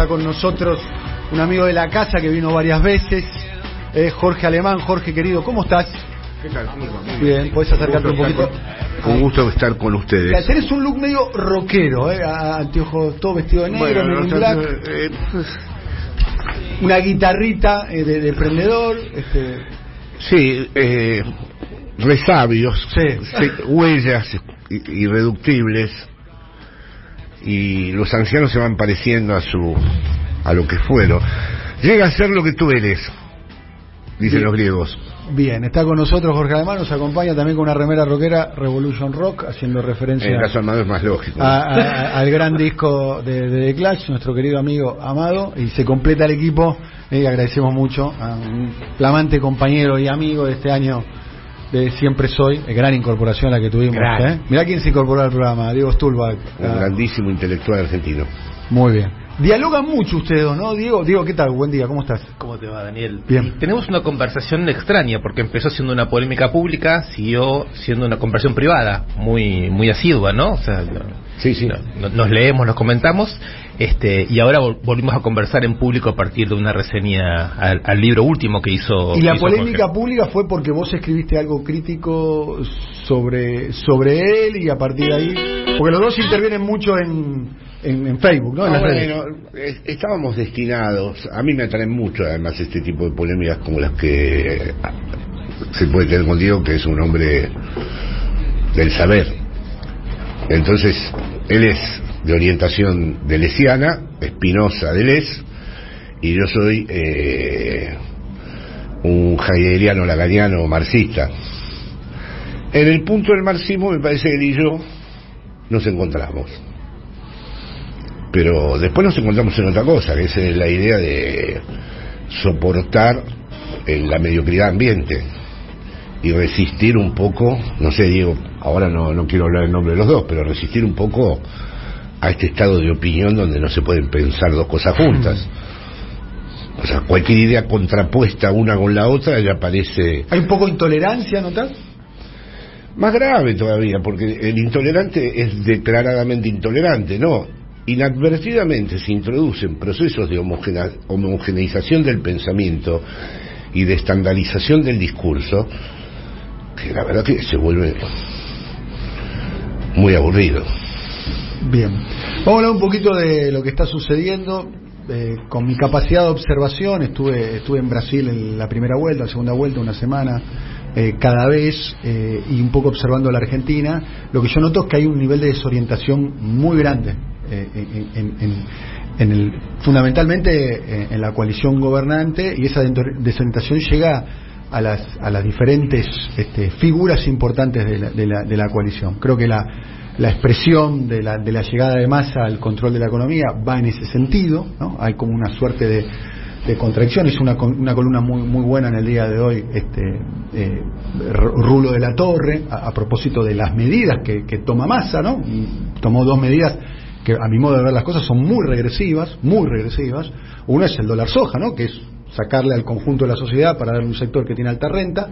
Está con nosotros un amigo de la casa que vino varias veces, Jorge Alemán. Jorge, querido, ¿cómo estás? ¿Qué tal? ¿Cómo va? Muy bien, ¿podés acercarte un poquito? Con gusto estar con ustedes. Tenés un look medio rockero, anteojos, todo vestido de negro, Bueno, en black. Una guitarrita de prendedor. Sí, resabios, Sí. huellas irreductibles, y los ancianos se van pareciendo a lo que fueron. Llega a ser lo que tú eres, dicen los griegos. Bien, está con nosotros Jorge Alemán, nos acompaña también con una remera rockera, Revolution Rock, haciendo referencia En el caso de Amado es más lógico, al gran disco de The Clash, nuestro querido amigo Amado, y se completa el equipo. Agradecemos mucho a un flamante compañero y amigo de este año de Siempre Soy, gran incorporación la que tuvimos. Mirá quién se incorporó al programa, Diego Stulbach, un grandísimo intelectual argentino. Muy bien. Dialogan mucho ustedes dos, ¿no? Diego, ¿qué tal? Buen día, ¿cómo estás? ¿Cómo te va, Daniel? Bien. Tenemos una conversación extraña, porque empezó siendo una polémica pública, siguió siendo una conversación privada, muy asidua, ¿no? O sea, sí. Nos leemos, nos comentamos, y ahora volvimos a conversar en público a partir de una reseña al libro último que hizo. Y la polémica Jorge. pública fue porque vos escribiste algo crítico sobre él, y a partir de ahí, porque los dos intervienen mucho en Facebook, ¿no? En las redes. Estábamos destinados, a mí me atraen mucho además este tipo de polémicas como las que se puede tener con Diego, que es un hombre del saber. Entonces, él es de orientación deleuziana, Spinoza Deleuze, y yo soy un heideggeriano lacaniano marxista. En el punto del marxismo me parece que él y yo nos encontramos, pero después nos encontramos en otra cosa, que es la idea de soportar la mediocridad ambiente y resistir un poco, no sé, Diego, ahora no quiero hablar en nombre de los dos, pero resistir un poco a este estado de opinión donde no se pueden pensar dos cosas juntas. O sea, cualquier idea contrapuesta una con la otra ya parece... Hay un poco de intolerancia, ¿notás? Más grave todavía, porque el intolerante es declaradamente intolerante, ¿no? Inadvertidamente se introducen procesos de homogeneización del pensamiento y de estandarización del discurso, que la verdad que se vuelve muy aburrido. Bien, vamos a hablar un poquito de lo que está sucediendo. Con mi capacidad de observación estuve en Brasil en la primera vuelta, la segunda vuelta, una semana cada vez, y un poco observando la Argentina. Lo que yo noto es que hay un nivel de desorientación muy grande fundamentalmente en la coalición gobernante, y esa desorientación llega a las diferentes figuras importantes de la coalición. Creo que la expresión de la llegada de Massa al control de la economía va en ese sentido, ¿no? Hay como una suerte de contradicción. Hizo una columna muy buena en el día de hoy Rulo de la Torre a propósito de las medidas que toma Massa, ¿no? Y tomó dos medidas que a mi modo de ver las cosas son muy regresivas. Una es el dólar soja, ¿no? Que es sacarle al conjunto de la sociedad para darle un sector que tiene alta renta,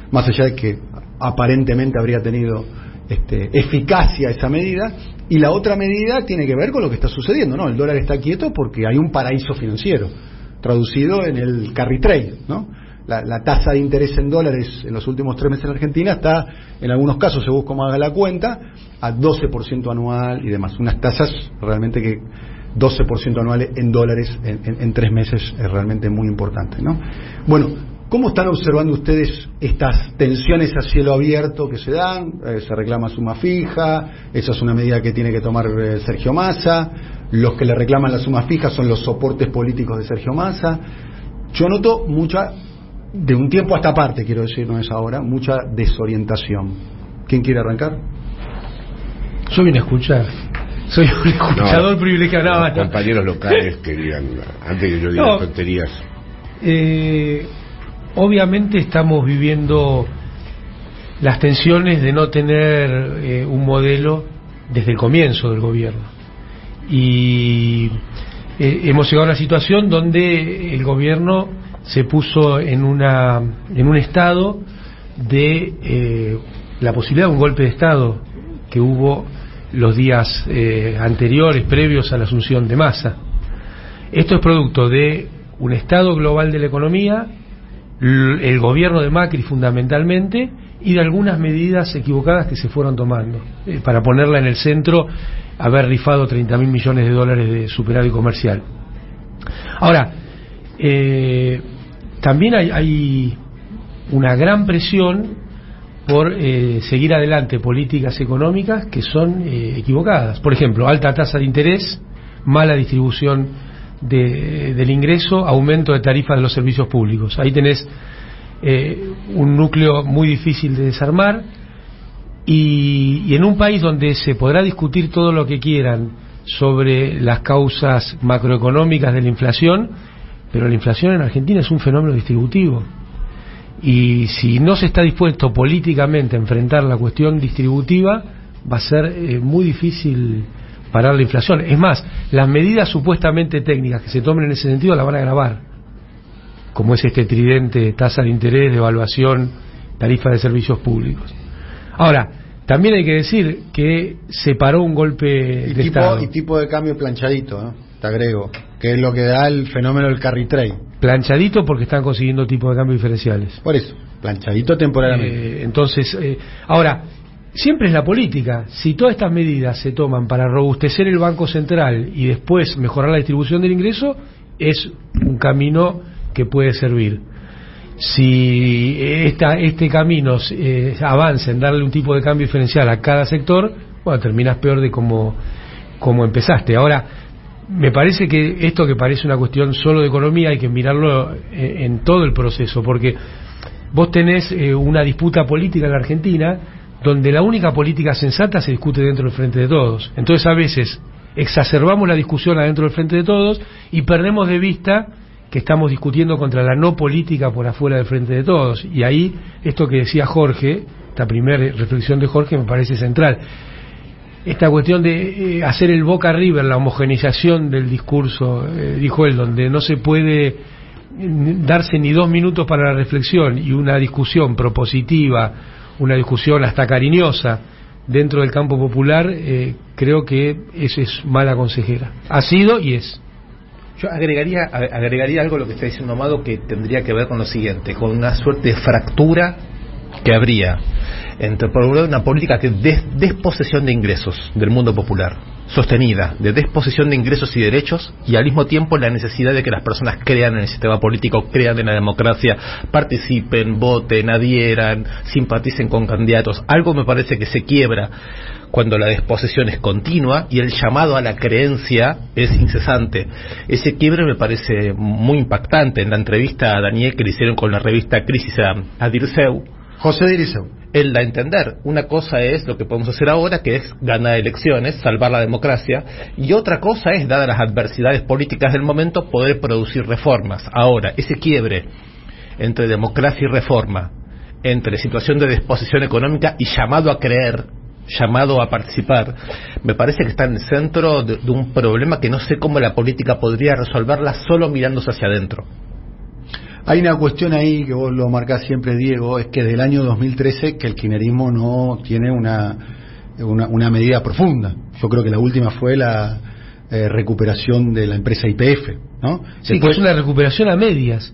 más allá de que aparentemente habría tenido eficacia esa medida. Y la otra medida tiene que ver con lo que está sucediendo, ¿no? El dólar está quieto porque hay un paraíso financiero, traducido en el carry trade, ¿no? La tasa de interés en dólares en los últimos 3 meses en Argentina está, en algunos casos, según cómo haga la cuenta, a 12% anual y demás. Unas tasas realmente que 12% anuales en dólares en 3 meses es realmente muy importante, ¿no? Bueno, ¿cómo están observando ustedes estas tensiones a cielo abierto que se dan? Se reclama suma fija, esa es una medida que tiene que tomar Sergio Massa. Los que le reclaman la suma fija son los soportes políticos de Sergio Massa. Yo noto mucha, de un tiempo a esta parte, quiero decir, no es ahora, mucha desorientación. ¿Quién quiere arrancar? Yo vine a escuchar. Soy un escuchador privilegiado. Los compañeros locales que digan, antes que yo diga tonterías. Obviamente estamos viviendo las tensiones de no tener un modelo desde el comienzo del gobierno. Y hemos llegado a una situación donde el gobierno se puso en un estado de la posibilidad de un golpe de Estado que hubo los días anteriores, previos a la asunción de Massa. Esto es producto de un estado global de la economía, el gobierno de Macri fundamentalmente, y de algunas medidas equivocadas que se fueron tomando. Para ponerla en el centro, haber rifado 30.000 millones de dólares de superávit comercial. Ahora, también hay una gran presión por seguir adelante políticas económicas que son equivocadas. Por ejemplo, alta tasa de interés, mala distribución del ingreso, aumento de tarifas de los servicios públicos. Ahí tenés un núcleo muy difícil de desarmar, y en un país donde se podrá discutir todo lo que quieran sobre las causas macroeconómicas de la inflación, pero la inflación en Argentina es un fenómeno distributivo, y si no se está dispuesto políticamente a enfrentar la cuestión distributiva, va a ser muy difícil parar la inflación. Es más, las medidas supuestamente técnicas que se tomen en ese sentido la van a agravar, como es este tridente: tasa de interés, devaluación, tarifa de servicios públicos. Ahora, también hay que decir que se paró un golpe de Estado. Y tipo de cambio planchadito, ¿no? Te agrego, que es lo que da el fenómeno del carry trade. Planchadito porque están consiguiendo tipos de cambio diferenciales. Por eso, planchadito temporalmente. Entonces, ahora, siempre es la política. Si todas estas medidas se toman para robustecer el Banco Central y después mejorar la distribución del ingreso, es un camino que puede servir. Si este camino avanza en darle un tipo de cambio diferencial a cada sector, bueno, terminas peor de como empezaste. Ahora, me parece que esto, que parece una cuestión solo de economía, hay que mirarlo en todo el proceso, porque vos tenés una disputa política en la Argentina donde la única política sensata se discute dentro del Frente de Todos. Entonces, a veces exacerbamos la discusión adentro del Frente de Todos y perdemos de vista que estamos discutiendo contra la no política por afuera del Frente de Todos. Y ahí, esto que decía Jorge, esta primera reflexión de Jorge, me parece central. Esta cuestión de hacer el Boca River, la homogeneización del discurso, dijo él, donde no se puede darse ni 2 minutos para la reflexión, y una discusión propositiva, una discusión hasta cariñosa dentro del campo popular, creo que eso es mala consejera. Ha sido y es. Yo agregaría algo a lo que está diciendo Amado, que tendría que ver con lo siguiente, con una suerte de fractura que habría entre, por un lado, una política que desposesión de ingresos del mundo popular, sostenida, de desposesión de ingresos y derechos, y al mismo tiempo la necesidad de que las personas crean en el sistema político, crean en la democracia, participen, voten, adhieran, simpaticen con candidatos. Algo me parece que se quiebra cuando la desposesión es continua y el llamado a la creencia es incesante. Ese quiebre me parece muy impactante. En la entrevista a Daniel que le hicieron con la revista Crisis a Dirceu, José Dirceu, él da a entender, una cosa es lo que podemos hacer ahora, que es ganar elecciones, salvar la democracia, y otra cosa es, dadas las adversidades políticas del momento, poder producir reformas. Ahora, ese quiebre entre democracia y reforma, entre situación de disposición económica y llamado a creer, llamado a participar, me parece que está en el centro de un problema que no sé cómo la política podría resolverla solo mirándose hacia adentro. Hay una cuestión ahí que vos lo marcás siempre, Diego, es que del año 2013 que el kirchnerismo no tiene una medida profunda. Yo creo que la última fue la recuperación de la empresa YPF, ¿no? Sí, Después, que es una recuperación a medias,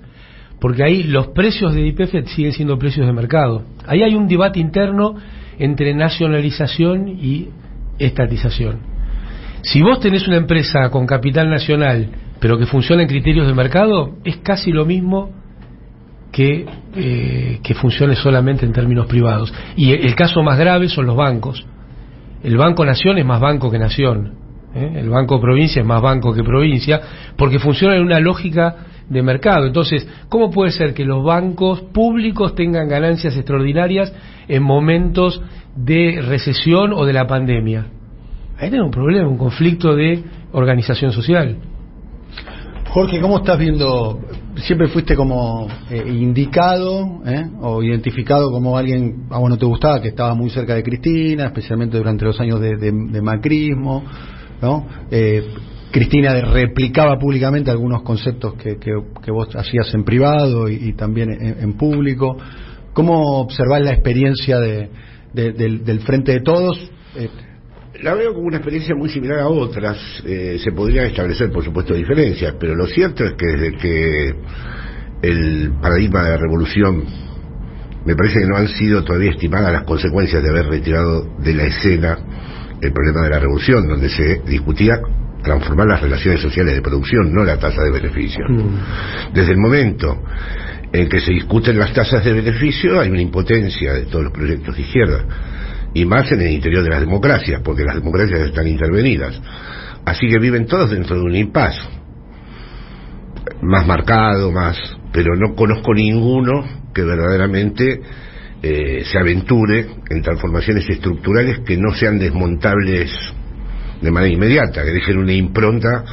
porque ahí los precios de YPF siguen siendo precios de mercado. Ahí hay un debate interno entre nacionalización y estatización. Si vos tenés una empresa con capital nacional, pero que funciona en criterios de mercado, es casi lo mismo que funcione solamente en términos privados. Y el caso más grave son los bancos. El Banco Nación es más banco que nación, el Banco Provincia es más banco que provincia, porque funciona en una lógica de mercado. Entonces, ¿cómo puede ser que los bancos públicos tengan ganancias extraordinarias en momentos de recesión o de la pandemia? Ahí tenemos un problema, un conflicto de organización social. Jorge, ¿cómo estás viendo? Siempre fuiste como indicado o identificado como alguien, bueno, te gustaba, que estaba muy cerca de Cristina, especialmente durante los años de macrismo, ¿no? Cristina replicaba públicamente algunos conceptos que vos hacías en privado y también en público. ¿Cómo observás la experiencia del Frente de Todos? la veo como una experiencia muy similar a otras. Se podrían establecer, por supuesto, diferencias, pero lo cierto es que desde que el paradigma de la revolución, me parece que no han sido todavía estimadas las consecuencias de haber retirado de la escena el problema de la revolución, donde se discutía transformar las relaciones sociales de producción, no la tasa de beneficio. Desde el momento en que se discuten las tasas de beneficio, hay una impotencia de todos los proyectos de izquierda, y más en el interior de las democracias, porque las democracias están intervenidas. Así que viven todos dentro de un impasse, más marcado, pero no conozco ninguno que verdaderamente se aventure en transformaciones estructurales que no sean desmontables de manera inmediata, que dejen una impronta.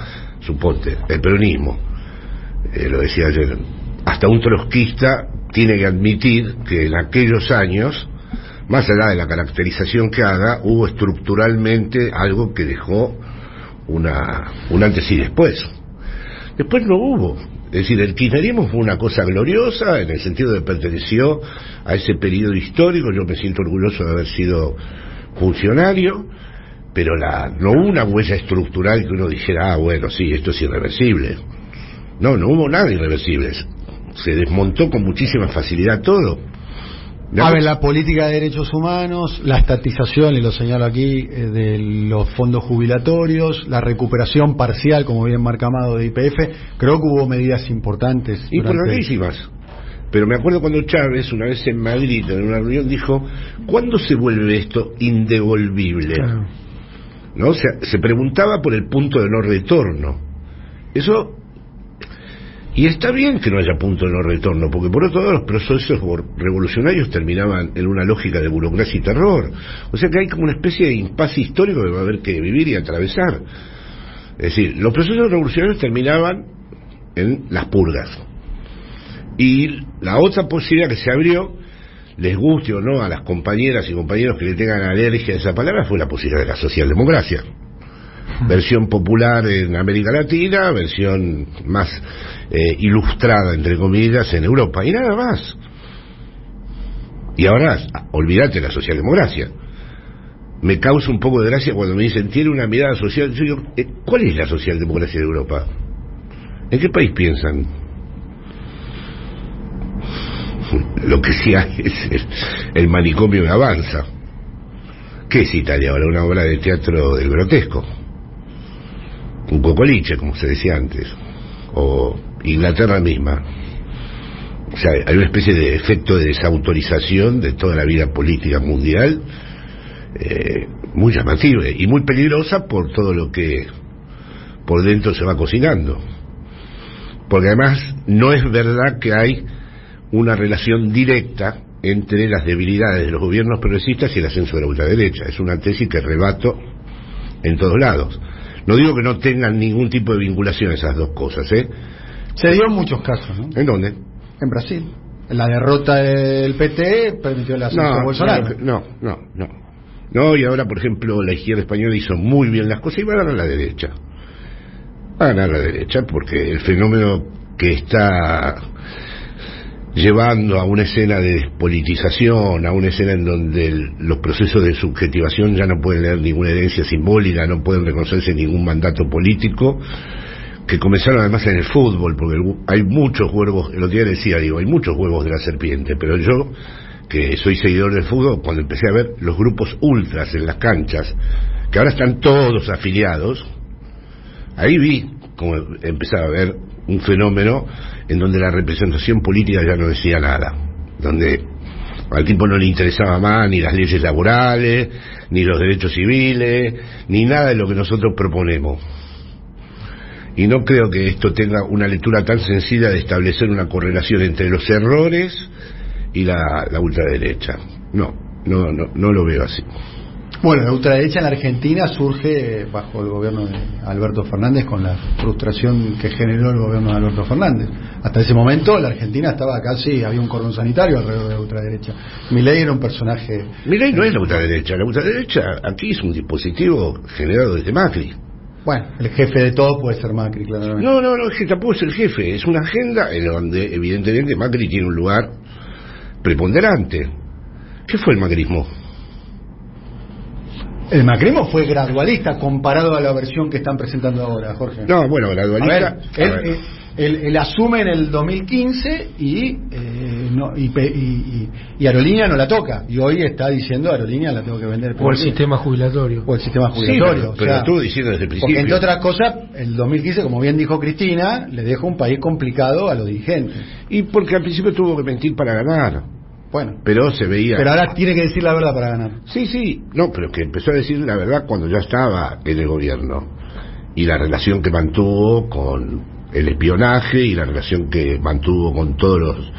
Suponte, el peronismo, lo decía ayer, hasta un trotskista tiene que admitir que en aquellos años, más allá de la caracterización que haga, hubo estructuralmente algo que dejó un antes y después. Después no hubo. Es decir, el kirchnerismo fue una cosa gloriosa en el sentido de perteneció a ese periodo histórico. Yo me siento orgulloso de haber sido funcionario, pero no hubo una huella estructural que uno dijera, bueno, sí, esto es irreversible. No hubo nada irreversible. Se desmontó con muchísima facilidad todo. A ver, la política de derechos humanos, la estatización, y lo señalo aquí, de los fondos jubilatorios, la recuperación parcial, como bien marcado, de YPF, creo que hubo medidas importantes. Importantísimas. Pero me acuerdo cuando Chávez, una vez en Madrid, en una reunión, dijo, ¿cuándo se vuelve esto indevolvible? Claro. ¿No? O sea, se preguntaba por el punto de no retorno. Eso... Y está bien que no haya punto de no retorno, porque por otro lado los procesos revolucionarios terminaban en una lógica de burocracia y terror. O sea que hay como una especie de impasse histórico que va a haber que vivir y atravesar. Es decir, los procesos revolucionarios terminaban en las purgas. Y la otra posibilidad que se abrió, les guste o no a las compañeras y compañeros que le tengan alergia a esa palabra, fue la posibilidad de la socialdemocracia. Versión popular en América Latina, versión más ilustrada, entre comillas, en Europa, y nada más. Y ahora, olvídate la socialdemocracia. Me causa un poco de gracia cuando me dicen, tiene una mirada social. Yo digo, ¿cuál es la socialdemocracia de Europa? ¿En qué país piensan? Lo que sí hay es el manicomio que avanza. ¿Qué es Italia ahora? Una obra de teatro del grotesco. Un cocoliche, como se decía antes, o Inglaterra misma. O sea, hay una especie de efecto de desautorización de toda la vida política mundial, muy llamativa y muy peligrosa por todo lo que por dentro se va cocinando. Porque además no es verdad que hay una relación directa entre las debilidades de los gobiernos progresistas y el ascenso de la ultraderecha. Es una tesis que rebato en todos lados. No digo que no tengan ningún tipo de vinculación esas dos cosas, ¿eh? Se dio en muchos casos, ¿no? ¿En dónde? En Brasil. La derrota del PT permitió el ascenso de Bolsonaro. No, y ahora, por ejemplo, la izquierda española hizo muy bien las cosas y va a ganar la derecha. Va a ganar la derecha porque el fenómeno que está llevando a una escena de despolitización, a una escena en donde los procesos de subjetivación ya no pueden leer ninguna herencia simbólica, no pueden reconocerse ningún mandato político, que comenzaron además en el fútbol, porque hay muchos huevos, el otro día decía, hay muchos huevos de la serpiente, pero yo, que soy seguidor del fútbol, cuando empecé a ver los grupos ultras en las canchas, que ahora están todos afiliados, ahí vi como empezaba a ver un fenómeno en donde la representación política ya no decía nada, donde al tipo no le interesaba más ni las leyes laborales, ni los derechos civiles, ni nada de lo que nosotros proponemos. Y no creo que esto tenga una lectura tan sencilla de establecer una correlación entre los errores y la ultraderecha. No lo veo así. Bueno, la ultraderecha en la Argentina surge bajo el gobierno de Alberto Fernández, con la frustración que generó el gobierno de Alberto Fernández. Hasta ese momento la Argentina estaba casi, había un cordón sanitario alrededor de la ultraderecha. Milei era un personaje... Milei no es la ultraderecha aquí es un dispositivo generado desde Macri. Bueno, el jefe de todo puede ser Macri, claramente. No, es que tampoco es el jefe, es una agenda en donde evidentemente Macri tiene un lugar preponderante. ¿Qué fue el macrismo? El macrismo fue gradualista comparado a la versión que están presentando ahora, Jorge. No, bueno, gradualista. Él asume en el 2015 y Aerolínea no la toca. Y hoy está diciendo Aerolínea la tengo que vender. O el sistema jubilatorio. O el sistema jubilatorio. Sí, pero estuvo diciendo desde el principio. Porque entre otras cosas, el 2015, como bien dijo Cristina, le dejó un país complicado a los dirigentes. Y porque al principio tuvo que mentir para ganar. Bueno, pero se veía. Pero ahora tiene que decir la verdad para ganar. Sí, no, pero que empezó a decir la verdad cuando ya estaba en el gobierno. Y la relación que mantuvo con el espionaje y la relación que mantuvo con todos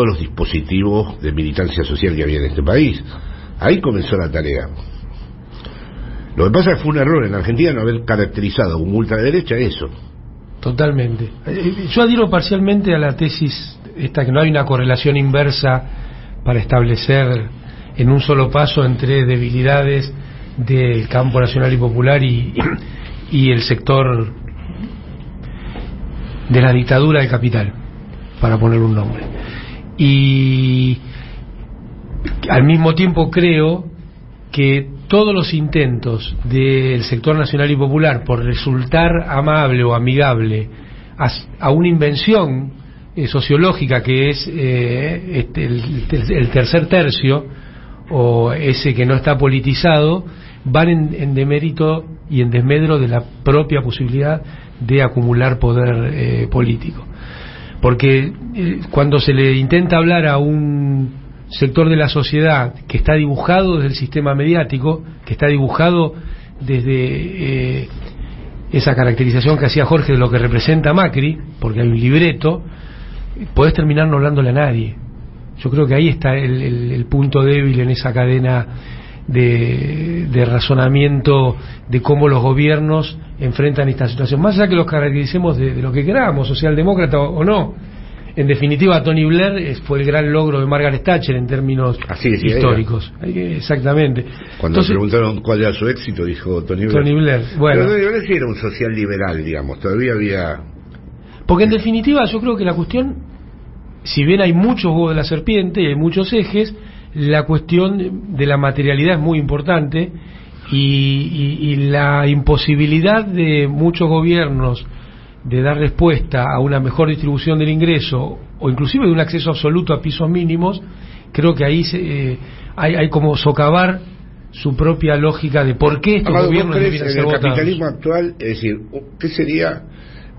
los dispositivos de militancia social que había en este país. Ahí comenzó la tarea. Lo que pasa es que fue un error en Argentina no haber caracterizado como ultraderecha eso. Totalmente. Yo adhiero parcialmente a la tesis esta que no hay una correlación inversa para establecer en un solo paso entre debilidades del campo nacional y popular y el sector de la dictadura del capital, para poner un nombre. Y al mismo tiempo creo que todos los intentos del sector nacional y popular por resultar amable o amigable a una invención sociológica que es el tercer tercio, o ese que no está politizado, van en demérito y en desmedro de la propia posibilidad de acumular poder político. Porque cuando se le intenta hablar a un sector de la sociedad que está dibujado desde el sistema mediático, que está dibujado desde esa caracterización que hacía Jorge de lo que representa Macri, porque hay un libreto, podés terminar no hablándole a nadie. Yo creo que ahí está el punto débil en esa cadena de razonamiento de cómo los gobiernos enfrentan esta situación, más allá que los caractericemos de lo que queramos, socialdemócrata o no. En definitiva, Tony Blair fue el gran logro de Margaret Thatcher en términos históricos. Exactamente. Cuando le preguntaron cuál era su éxito, dijo Tony Blair. Bueno, pero Tony Blair sí era un social liberal, digamos, todavía había. Porque en definitiva yo creo que la cuestión, si bien hay muchos huevos de la serpiente y hay muchos ejes, la cuestión de la materialidad es muy importante y la imposibilidad de muchos gobiernos de dar respuesta a una mejor distribución del ingreso o inclusive de un acceso absoluto a pisos mínimos, creo que ahí hay como socavar su propia lógica de por qué estos gobiernos deberían ser votados. En el capitalismo actual, es decir, ¿qué sería?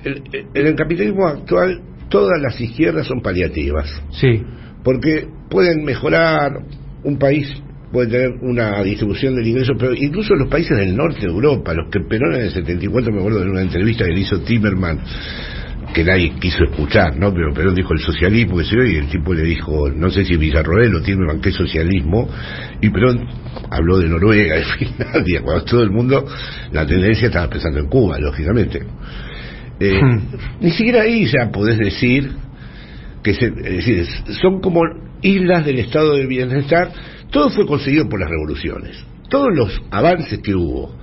En el capitalismo actual todas las izquierdas son paliativas. Sí. Porque pueden mejorar un país, puede tener una distribución del ingreso, pero incluso los países del norte de Europa, los que Perón en el 74, me acuerdo de una entrevista que le hizo Timerman, que nadie quiso escuchar, ¿no? Pero Perón dijo el socialismo, que se ve, y el tipo le dijo, no sé si Villarroel o Timerman, ¿qué socialismo? Y Perón habló de Noruega, de Finlandia, cuando todo el mundo, la tendencia estaba pensando en Cuba, lógicamente. Ni siquiera ahí ya podés decir que es decir, son como islas del estado de bienestar. Todo fue conseguido por las revoluciones. Todos los avances que hubo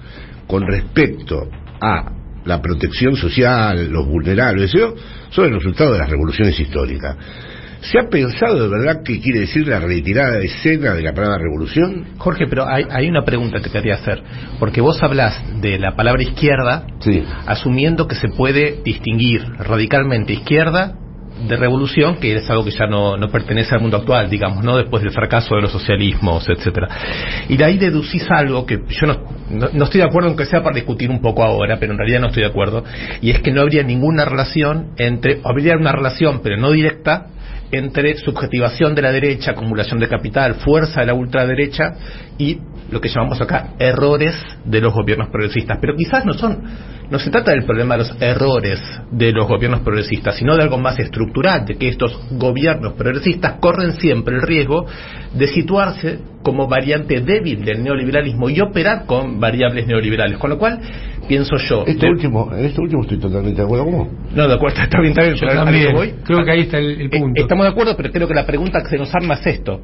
con respecto a la protección social, los vulnerables, ¿sí? Son el resultado de las revoluciones históricas. ¿Se ha pensado de verdad qué quiere decir la retirada de escena de la palabra revolución? Jorge, pero hay una pregunta que te quería hacer, porque vos hablas de la palabra izquierda, sí, asumiendo que se puede distinguir radicalmente izquierda de revolución, que es algo que ya no pertenece al mundo actual, digamos, no después del fracaso de los socialismos, etcétera. Y de ahí deducís algo que yo no estoy de acuerdo en que sea para discutir un poco ahora, pero en realidad no estoy de acuerdo, y es que no habría ninguna relación habría una relación, pero no directa, entre subjetivación de la derecha, acumulación de capital, fuerza de la ultraderecha y lo que llamamos acá errores de los gobiernos progresistas. Pero quizás no se trata del problema de los errores de los gobiernos progresistas, sino de algo más estructural, de que estos gobiernos progresistas corren siempre el riesgo de situarse como variante débil del neoliberalismo y operar con variables neoliberales, con lo cual pienso yo. En esto último estoy totalmente de acuerdo con vos. No, de acuerdo, está bien. Yo también. Creo que ahí está el punto. Estamos de acuerdo, pero creo que la pregunta que se nos arma es esto.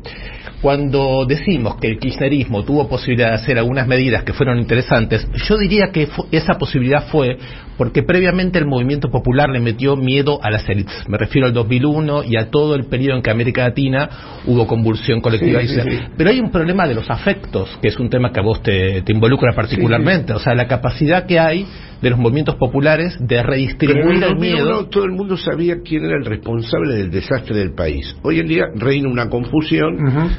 Cuando decimos que el kirchnerismo tuvo posibilidad de hacer algunas medidas que fueron interesantes, yo diría que esa posibilidad fue porque previamente el movimiento popular le metió miedo a las élites. Me refiero al 2001 y a todo el periodo en que América Latina hubo convulsión colectiva. Sí. Pero hay un problema de los afectos, que es un tema que a vos te involucra particularmente. O sea, la capacidad que hay de los movimientos populares de redistribuir el miedo. Todo el mundo sabía quién era el responsable del desastre del país. Hoy en día reina una confusión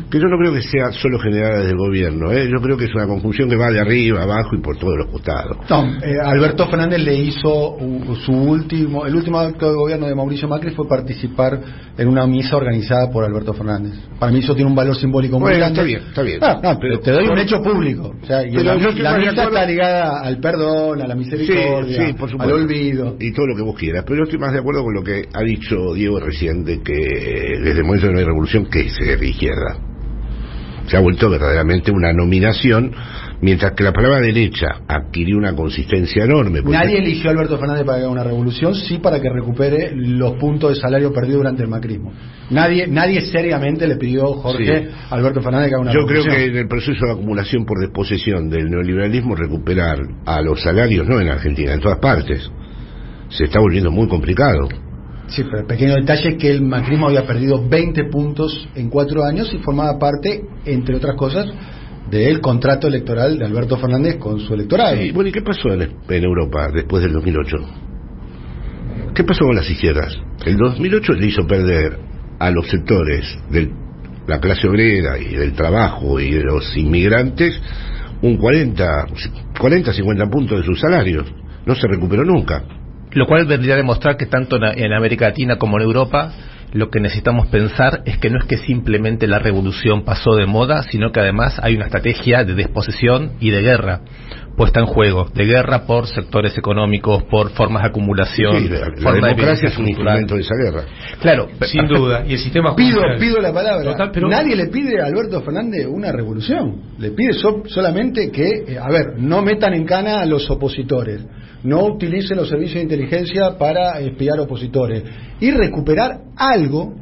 que yo no creo que sea solo generada desde el gobierno. Yo creo que es una confusión que va de arriba, abajo y por todos los costados. No, Alberto Fernández le hizo el último acto de gobierno de Mauricio Macri fue participar en una misa organizada por Alberto Fernández. Para mí eso tiene un valor simbólico muy grande. Está bien. Pero te doy un hecho público. O sea, y la misa está ligada al perdón, a la misericordia, por supuesto, al olvido. Y todo lo que vos quieras. Pero yo estoy más de acuerdo con lo que ha dicho Diego recién, de que desde el momento que no hay revolución, que es de izquierda. Se ha vuelto verdaderamente una nominación, mientras que la palabra derecha adquirió una consistencia enorme. Nadie eligió a Alberto Fernández para que haga una revolución, sí para que recupere los puntos de salario perdidos durante el macrismo. Nadie seriamente le pidió, Jorge, a Alberto Fernández que haga una revolución. Yo creo que en el proceso de acumulación por desposesión del neoliberalismo, recuperar a los salarios, no en Argentina, en todas partes, se está volviendo muy complicado. Sí, pero el pequeño detalle es que el macrismo había perdido 20 puntos en 4 años y formaba parte, entre otras cosas, del contrato electoral de Alberto Fernández con su electorado. Sí, bueno, ¿y qué pasó en Europa después del 2008? ¿Qué pasó con las izquierdas? El 2008 le hizo perder a los sectores de la clase obrera y del trabajo y de los inmigrantes un 40-50 puntos de sus salarios. No se recuperó nunca. Lo cual vendría a demostrar que tanto en América Latina como en Europa lo que necesitamos pensar es que no es que simplemente la revolución pasó de moda, sino que además hay una estrategia de desposesión y de guerra puesta en juego, de guerra por sectores económicos, por formas de acumulación. Sí, la democracia es un instrumento de esa guerra. Claro, sin duda. Y el sistema pido la palabra. Total, pero nadie le pide a Alberto Fernández una revolución. Le pide solamente que, no metan en cana a los opositores, no utilicen los servicios de inteligencia para espiar opositores y recuperar algo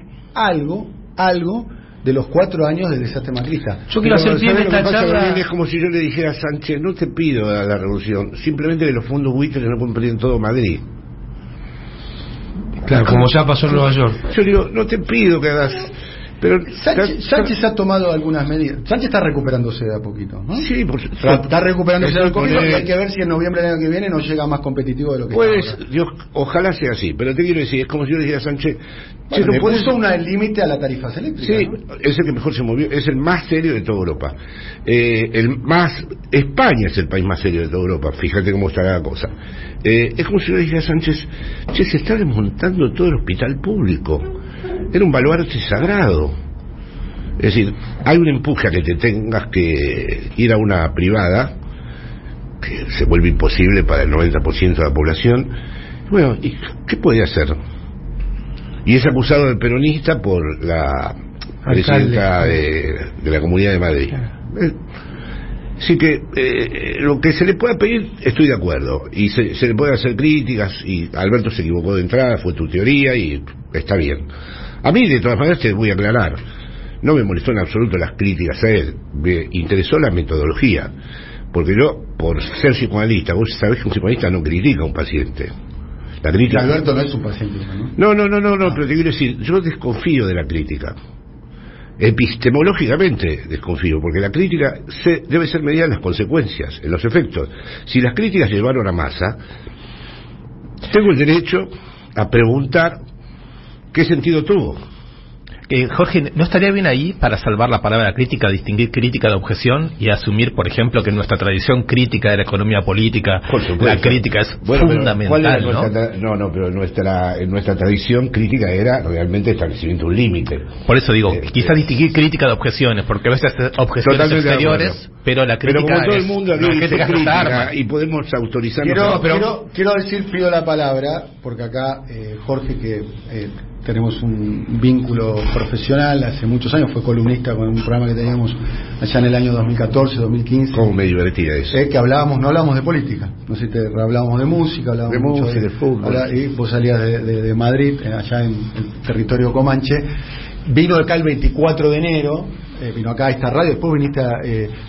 de los 4 años del desastre macrista. Yo quiero hacer pie de esta charla. Es como si yo le dijera a Sánchez, no te pido la revolución, simplemente que los fondos buitres no compren todo Madrid. Claro, como ya pasó en Nueva York. Yo digo, no te pido que hagas... Pero Sánchez ha tomado algunas medidas. Sánchez está recuperándose de a poquito, ¿no? Sí, está recuperándose de a poquito y hay que ver si en noviembre del año que viene no llega más competitivo de lo que está ahora. Ojalá sea así, pero te quiero decir, es como si yo le dijera a Sánchez, le puso un límite a las tarifas eléctricas. Sí, ¿no? es el que mejor se movió, es el más serio de toda Europa. España es el país más serio de toda Europa, fíjate cómo está la cosa. Es como si yo le dijera a Sánchez, se está desmontando todo el hospital público. Era un baluarte sagrado. Es decir, hay un empuje a que te tengas que ir a una privada, que se vuelve imposible para el 90% de la población. Bueno, ¿y qué puede hacer? Y es acusado de peronista por la presidenta de la Comunidad de Madrid. Así que lo que se le pueda pedir, estoy de acuerdo. Y se le puede hacer críticas, y Alberto se equivocó de entrada, fue tu teoría, y está bien. A mí, de todas maneras, te voy a aclarar, no me molestó en absoluto las críticas a él, me interesó la metodología, porque yo, por ser psicoanalista, vos sabés que un psicoanalista no critica a un paciente. La crítica... Alberto no es un paciente, ¿no? No, pero te quiero decir, yo desconfío de la crítica. Epistemológicamente desconfío, porque la crítica debe ser medida en las consecuencias, en los efectos. Si las críticas llevaron a masa, tengo el derecho a preguntar ¿qué sentido tuvo? Jorge, ¿no estaría bien ahí, para salvar la palabra crítica, distinguir crítica de objeción y asumir, por ejemplo, que en nuestra tradición crítica de la economía política, la crítica es fundamental, ¿no? Pero en nuestra tradición crítica era realmente establecimiento de un límite. Por eso digo, quizás distinguir crítica de objeciones, porque a veces objeciones exteriores, pero la crítica pero como todo el mundo es crítica y podemos autorizarnos... Quiero pido la palabra, porque acá Jorge, que tenemos un vínculo profesional hace muchos años, fue columnista con un programa que teníamos allá en el año 2014, 2015. Como me divertía eso. Que hablábamos, no hablábamos de política, no sé, hablábamos de música, hablábamos de mucho música, de fútbol. Y vos salías de Madrid, allá en el territorio comanche. Vino acá el 24 de enero, vino acá a esta radio, después viniste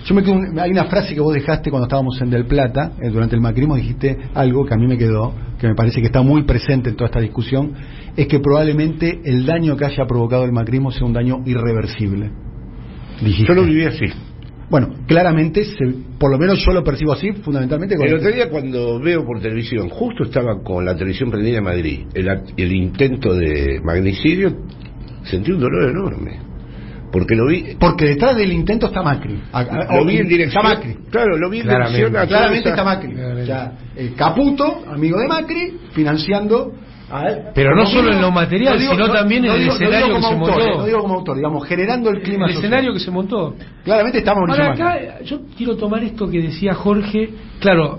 yo me quedo, hay una frase que vos dejaste cuando estábamos en Del Plata, durante el macrismo, dijiste algo que a mí me quedó, que me parece que está muy presente en toda esta discusión, es que probablemente el daño que haya provocado el macrismo sea un daño irreversible. Dijiste. Yo lo viví así. Bueno, claramente, por lo menos yo lo percibo así, fundamentalmente. El otro día cuando veo por televisión, justo estaba con la televisión prendida en Madrid, el intento de magnicidio, sentí un dolor enorme, porque lo vi. Porque detrás del intento está Macri. Lo vi en dirección. Está Macri. Claro, lo vi en dirección a claramente está Macri. O sea, Caputo, amigo de Macri, financiando. Pero no solo en lo material, sino también en el escenario que se montó. No digo como autor, digamos, generando el clima. El escenario que se montó. Claramente está Mauricio Macri. Acá yo quiero tomar esto que decía Jorge. Claro,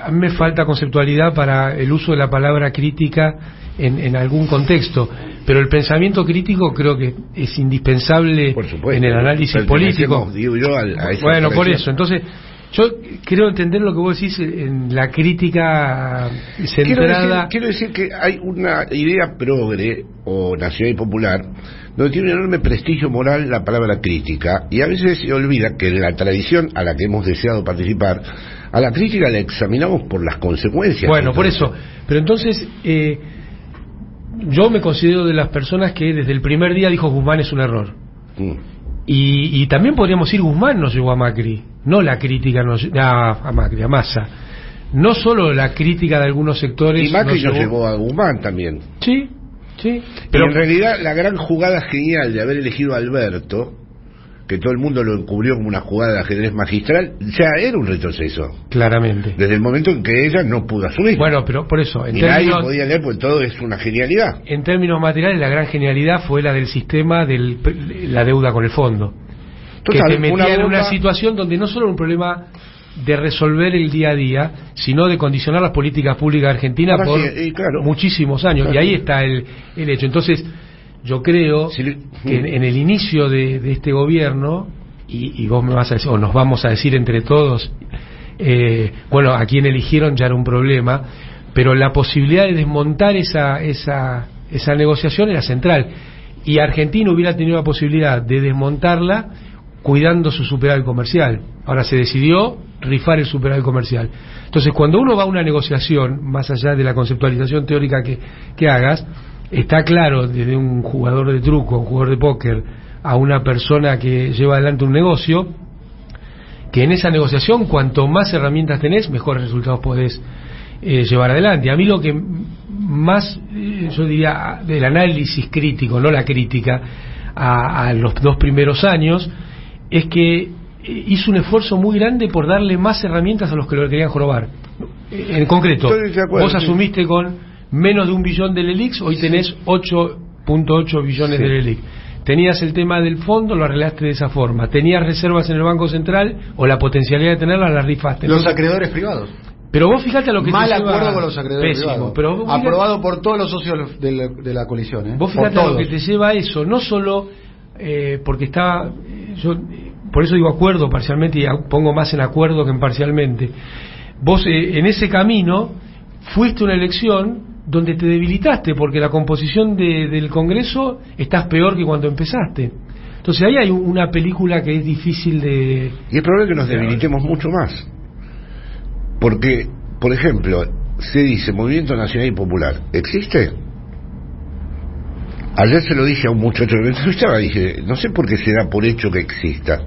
a mí me falta conceptualidad para el uso de la palabra crítica en algún contexto, pero el pensamiento crítico creo que es indispensable en el análisis político. Bueno, por eso, entonces yo quiero entender lo que vos decís en la crítica centrada. Quiero decir que hay una idea progre o nacional y popular donde tiene un enorme prestigio moral la palabra crítica, y a veces se olvida que en la tradición a la que hemos deseado participar, a la crítica la examinamos por las consecuencias. Bueno, por eso, pero entonces yo me considero de las personas que desde el primer día dijo Guzmán es un error. Y también podríamos decir Guzmán nos llevó a Macri, no la crítica a Macri, a Massa. No solo la crítica de algunos sectores. Y Macri nos llevó a Guzmán también. Sí, sí. Pero en realidad la gran jugada genial de haber elegido a Alberto, que todo el mundo lo encubrió como una jugada de ajedrez magistral, ya era un retroceso. Claramente. Desde el momento en que ella no pudo asumir. Bueno, pero por eso. Ni nadie podía leer, porque todo es una genialidad. En términos materiales, la gran genialidad fue la del sistema de la deuda con el fondo. Total, que te metía en una situación donde no solo era un problema de resolver el día a día, sino de condicionar las políticas públicas de Argentina por muchísimos años. Claro. Y ahí está el hecho. Entonces, yo creo que en el inicio de este gobierno, y vos me vas a decir, o nos vamos a decir entre todos, bueno, a quien eligieron ya era un problema, pero la posibilidad de desmontar esa negociación era central, y Argentina hubiera tenido la posibilidad de desmontarla cuidando su superávit comercial. Ahora se decidió rifar el superávit comercial. Entonces, cuando uno va a una negociación, más allá de la conceptualización teórica que hagas, está claro, desde un jugador de truco, un jugador de póker, a una persona que lleva adelante un negocio, que en esa negociación, cuanto más herramientas tenés, mejores resultados podés llevar adelante. A mí lo que más, yo diría, del análisis crítico, no la crítica, a los 2 primeros años, es que hizo un esfuerzo muy grande por darle más herramientas a los que lo querían jorobar. En concreto, vos asumiste con menos de 1 billón del ELIX, hoy tenés 8.8 billones del ELIX. Tenías el tema del fondo, lo arreglaste de esa forma. Tenías reservas en el Banco Central, o la potencialidad de tenerlas, las rifaste. Los acreedores privados. Pero vos fíjate a lo que mal te acuerdo lleva, con los acreedores privados. Pero aprobado por todos los socios de la coalición. Vos fíjate a lo que te lleva a eso, no solo porque está... yo por eso digo acuerdo parcialmente, y pongo más en acuerdo que en parcialmente. Vos en ese camino fuiste a una elección donde te debilitaste, porque la composición del Congreso estás peor que cuando empezaste. Entonces ahí hay una película que es difícil de... Y es probable que nos debilitemos mucho más. Porque, por ejemplo, se dice Movimiento Nacional y Popular. ¿Existe? Ayer se lo dije a un muchacho que me escuchaba, dije, no sé por qué se da por hecho que exista.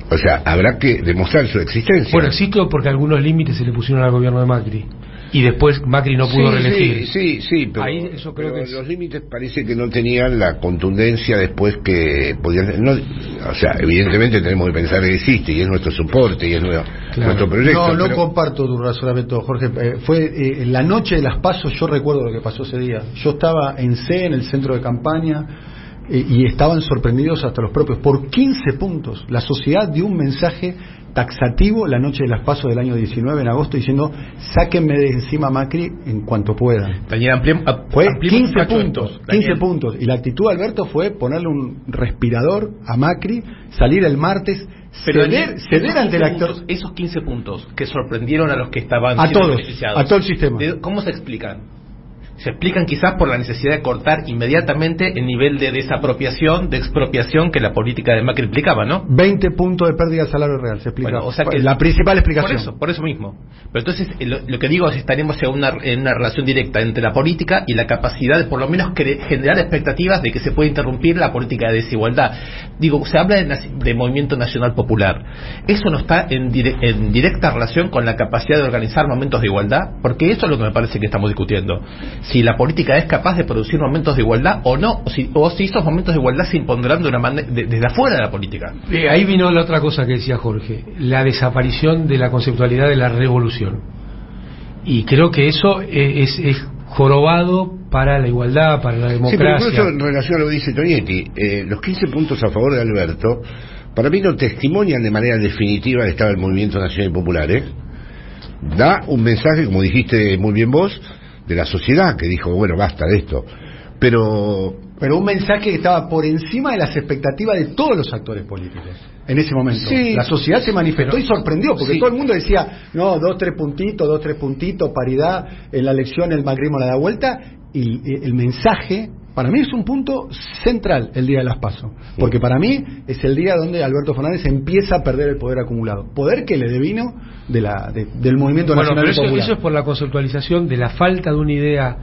O sea, habrá que demostrar su existencia. Bueno, existe porque algunos límites se le pusieron al gobierno de Macri. Y después Macri no pudo reelegir. Sí, pero, ahí eso creo que los límites parece que no tenían la contundencia después que podían... No, o sea, evidentemente tenemos que pensar que existe, y es nuestro soporte, y es nuestro proyecto. No comparto tu razonamiento, Jorge. Fue la noche de las PASO, yo recuerdo lo que pasó ese día. Yo estaba en C, en el centro de campaña, y estaban sorprendidos hasta los propios. Por 15 puntos, la sociedad dio un mensaje taxativo la noche de las PASO del año 19, en agosto, diciendo sáquenme de encima a Macri en cuanto puedan. Daniel, Fue 15 puntos, 15 puntos. Y la actitud de Alberto fue ponerle un respirador a Macri, salir el martes, ceder ante el actor. Esos 15 puntos que sorprendieron a los que estaban a siendo todos, beneficiados, a todo el sistema. ¿Cómo se explican? Se explican quizás por la necesidad de cortar inmediatamente el nivel de desapropiación, de expropiación que la política de Macri implicaba, ¿no? 20 puntos de pérdida de salario real, se explica. Bueno, o sea que la principal explicación. Por eso mismo. Pero entonces, lo que digo es que estaremos en una relación directa entre la política y la capacidad de, por lo menos, generar expectativas de que se puede interrumpir la política de desigualdad. Digo, se habla de movimiento nacional popular. ¿Eso no está en directa relación con la capacidad de organizar momentos de igualdad? Porque eso es lo que me parece que estamos discutiendo. Si la política es capaz de producir momentos de igualdad o no, o si esos momentos de igualdad se impondrán desde afuera de la política. Ahí vino la otra cosa que decía Jorge, la desaparición de la conceptualidad de la revolución. Y creo que eso es jorobado para la igualdad, para la democracia. Sí, pero incluso en relación a lo que dice Tonietti, los 15 puntos a favor de Alberto, para mí no testimonian de manera definitiva el estado del movimiento nacional y popular, Da un mensaje, como dijiste muy bien vos, de la sociedad, que dijo, bueno, basta de esto. Pero un mensaje que estaba por encima de las expectativas de todos los actores políticos en ese momento. Sí. La sociedad se manifestó y sorprendió, porque sí, todo el mundo decía, no, 2-3 puntitos, paridad, en la elección el macrismo la da vuelta, y el mensaje, para mí es un punto central el día de las PASO, porque para mí es el día donde Alberto Fernández empieza a perder el poder acumulado, poder que le devino del movimiento nacional pero popular. eso es por la conceptualización de la falta de una idea,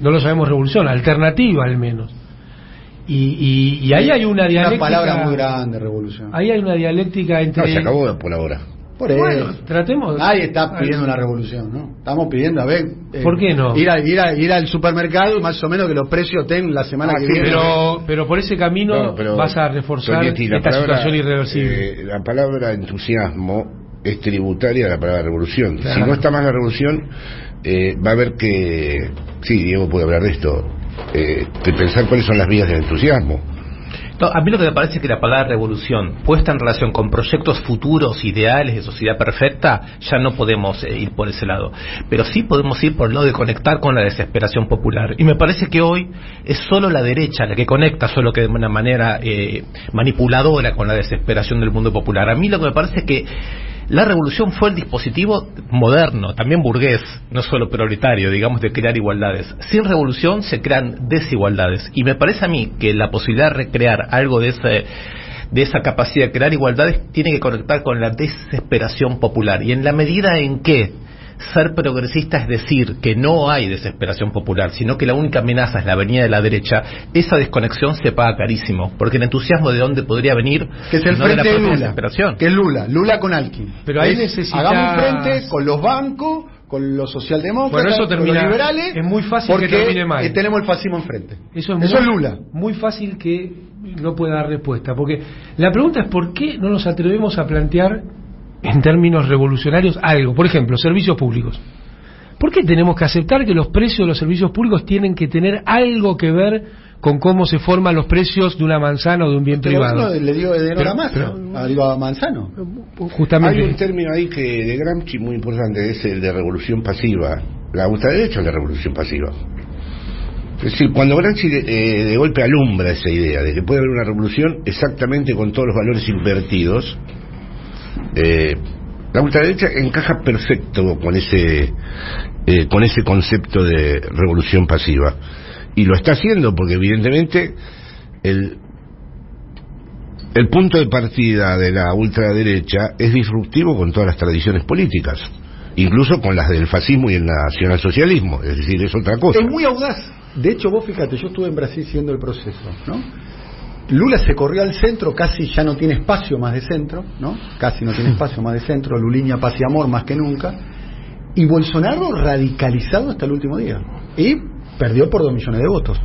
no lo sabemos revolución, alternativa al menos. Y ahí hay una dialéctica. Una palabra muy grande, revolución. Ahí hay una dialéctica entre. no, se acabó por ahora. Por eso. Bueno, tratemos. Nadie está pidiendo una revolución, ¿no? Estamos pidiendo, a ver. ¿Por qué no? Ir al supermercado y más o menos que los precios estén la semana que viene. Pero por ese camino vas a reforzar esta situación irreversible. La palabra entusiasmo es tributaria de la palabra revolución. Claro. Si no está más la revolución, va a haber que. Sí, Diego puede hablar de esto. De pensar cuáles son las vías del entusiasmo. No, a mí lo que me parece es que la palabra revolución, puesta en relación con proyectos futuros, ideales de sociedad perfecta, ya no podemos ir por ese lado. Pero sí podemos ir por el lado de conectar con la desesperación popular. Y me parece que hoy es solo la derecha la que conecta, solo que de una manera manipuladora con la desesperación del mundo popular. A mí lo que me parece es que la revolución fue el dispositivo moderno, también burgués, no solo proletario, digamos, de crear igualdades. Sin revolución se crean desigualdades. Y me parece a mí que la posibilidad de recrear algo de esa capacidad de crear igualdades tiene que conectar con la desesperación popular. Y en la medida en que ser progresista es decir que no hay desesperación popular, sino que la única amenaza es la venida de la derecha, esa desconexión se paga carísimo, porque el entusiasmo de dónde podría venir, que es el no frente de la de Lula, desesperación. que es Lula con Alkin. Pero ahí necesitamos hagamos un frente con los bancos, con los socialdemócratas, bueno, eso termina, con los liberales, es muy fácil que termine mal. Tenemos el fascismo enfrente. Eso es Lula. Muy fácil que no pueda dar respuesta, porque la pregunta es por qué no nos atrevemos a plantear en términos revolucionarios algo, por ejemplo, servicios públicos. ¿Por qué tenemos que aceptar que los precios de los servicios públicos tienen que tener algo que ver con cómo se forman los precios de una manzana o de un bien privado? Le dio de a Manzano. Justamente. Hay un término ahí que de Gramsci muy importante, es el de revolución pasiva. La ultraderecha es la revolución pasiva. Es decir, cuando Gramsci de golpe alumbra esa idea de que puede haber una revolución exactamente con todos los valores invertidos, la ultraderecha encaja perfecto con ese concepto de revolución pasiva, y lo está haciendo porque evidentemente el punto de partida de la ultraderecha es disruptivo con todas las tradiciones políticas, incluso con las del fascismo y el nacionalsocialismo, es decir, es otra cosa. Es muy audaz. De hecho, vos fíjate, yo estuve en Brasil siguiendo el proceso, ¿no? Lula se corrió al centro, casi ya no tiene espacio más de centro, ¿no? Casi no tiene espacio más de centro, Luliña, paz y amor más que nunca, y Bolsonaro radicalizado hasta el último día, y perdió por 2 millones de votos.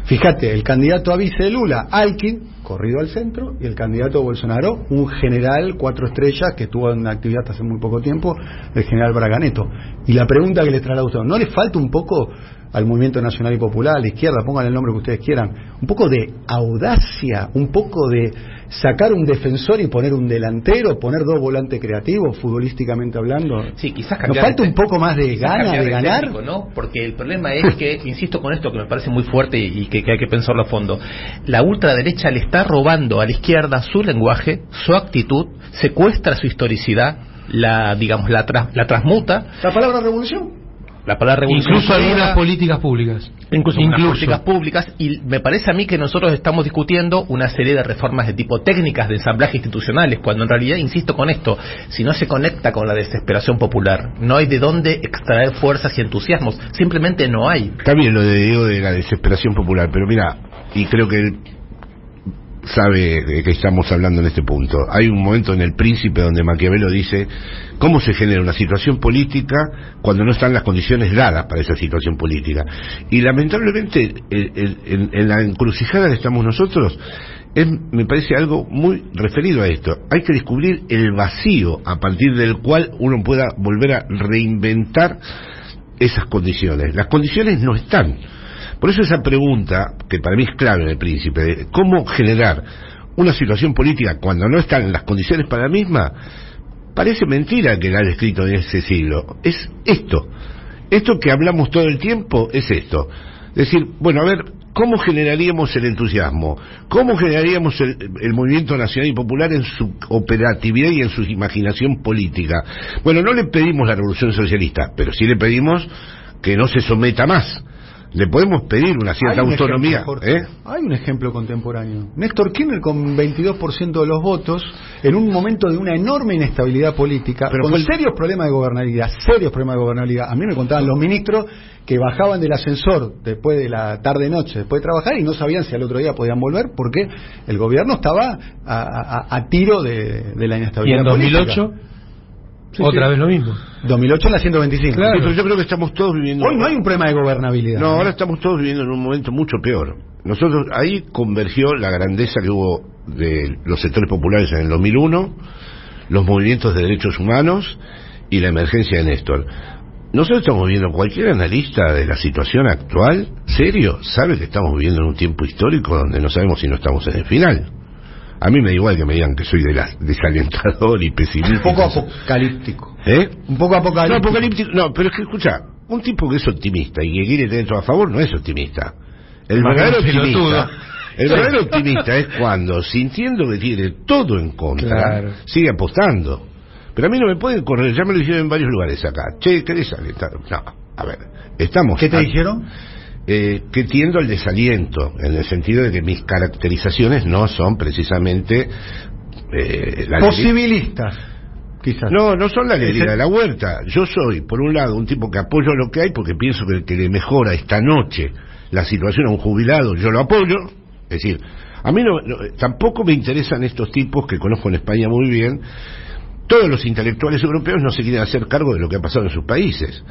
Fíjate, el candidato a vice de Lula, Alkin, corrido al centro, y el candidato de Bolsonaro, un general 4 estrellas que estuvo en actividad hasta hace muy poco tiempo, el general Braga Neto. Y la pregunta que les traerá a usted, ¿no le falta un poco al movimiento nacional y popular, a la izquierda, pongan el nombre que ustedes quieran, un poco de audacia, un poco de sacar un defensor y poner un delantero, poner 2 volantes creativos, futbolísticamente hablando. Sí, quizás nos falta un poco más de gana de ganar, técnico, ¿no? Porque el problema es que, insisto con esto que me parece muy fuerte y que hay que pensarlo a fondo, la ultraderecha le está robando a la izquierda su lenguaje, su actitud, secuestra su historicidad, la transmuta. La palabra revolución. La palabra revolución. Incluso algunas políticas públicas. Incluso políticas públicas, y me parece a mí que nosotros estamos discutiendo una serie de reformas de tipo técnicas de ensamblaje institucionales, cuando en realidad, insisto con esto, si no se conecta con la desesperación popular, no hay de dónde extraer fuerzas y entusiasmos, simplemente no hay. Está bien lo de Diego de la desesperación popular, pero mira, y creo que él sabe de qué estamos hablando en este punto. Hay un momento en El Príncipe donde Maquiavelo dice cómo se genera una situación política cuando no están las condiciones dadas para esa situación política. Y lamentablemente en la encrucijada que estamos nosotros me parece algo muy referido a esto. Hay que descubrir el vacío a partir del cual uno pueda volver a reinventar esas condiciones. Las condiciones no están. Por eso esa pregunta, que para mí es clave en El Príncipe, de cómo generar una situación política cuando no están las condiciones para la misma, parece mentira que la haya escrito en ese siglo. Es esto que hablamos todo el tiempo, es esto. Es decir, bueno, a ver, ¿cómo generaríamos el entusiasmo? ¿Cómo generaríamos el movimiento nacional y popular en su operatividad y en su imaginación política? Bueno, no le pedimos la revolución socialista, pero sí le pedimos que no se someta más. Le podemos pedir una cierta autonomía. Hay un ejemplo contemporáneo. Néstor Kirchner con 22% de los votos, en un momento de una enorme inestabilidad política, pero con serios problemas de gobernabilidad. A mí me contaban los ministros que bajaban del ascensor después de la tarde-noche, después de trabajar, y no sabían si al otro día podían volver, porque el gobierno estaba a tiro de la inestabilidad política. ¿Y en 2008? Sí, otra vez lo mismo. 2008 en la 125. Claro. Sí, pero yo creo que estamos todos viviendo... Hoy no hay un problema de gobernabilidad. No, ahora estamos todos viviendo en un momento mucho peor. Nosotros, ahí convergió la grandeza que hubo de los sectores populares en el 2001, los movimientos de derechos humanos y la emergencia de Néstor. Nosotros estamos viendo, cualquier analista de la situación actual, serio, sabe que estamos viviendo en un tiempo histórico donde no sabemos si no estamos en el final. A mí me da igual que me digan que soy desalentador y pesimista. Un poco apocalíptico. Un poco apocalíptico. No, pero es que escucha, un tipo que es optimista y que quiere tener todo a favor no es optimista. El verdadero optimista es cuando, sintiendo que tiene todo en contra, sigue apostando. Pero a mí no me pueden correr, ya me lo dijeron en varios lugares acá. Che, ¿qué desalentar? No, a ver, estamos... ¿Qué te dijeron? Que tiendo al desaliento, en el sentido de que mis caracterizaciones no son precisamente posibilistas, quizás. No son la alegría de la huerta. Yo soy, por un lado, un tipo que apoyo lo que hay porque pienso que el que le mejora esta noche la situación a un jubilado, yo lo apoyo. Es decir, a mí tampoco me interesan estos tipos que conozco en España muy bien. Todos los intelectuales europeos no se quieren hacer cargo de lo que ha pasado en sus países.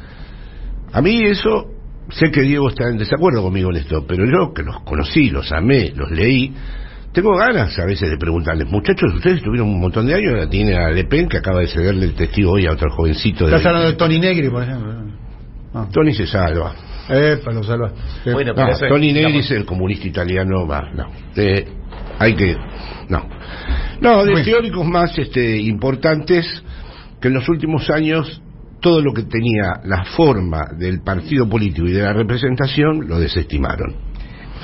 A mí eso... Sé que Diego está en desacuerdo conmigo en esto, pero yo que los conocí, los amé, los leí, tengo ganas a veces de preguntarles, muchachos, ustedes tuvieron un montón de años, ahora tiene a Le Pen, que acaba de cederle el testigo hoy a otro jovencito. ¿Estás hablando de Tony Negri, por ejemplo? Tony se salva. Lo salva. Bueno, Tony Negri es el comunista italiano, hay que... de teóricos más importantes que en los últimos años... Todo lo que tenía la forma del partido político y de la representación lo desestimaron.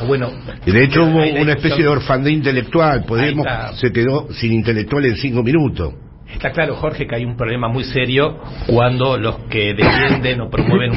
Bueno, de hecho hubo una especie de orfandad intelectual. Podemos se quedó sin intelectual en 5 minutos. Está claro, Jorge, que hay un problema muy serio cuando los que defienden o promueven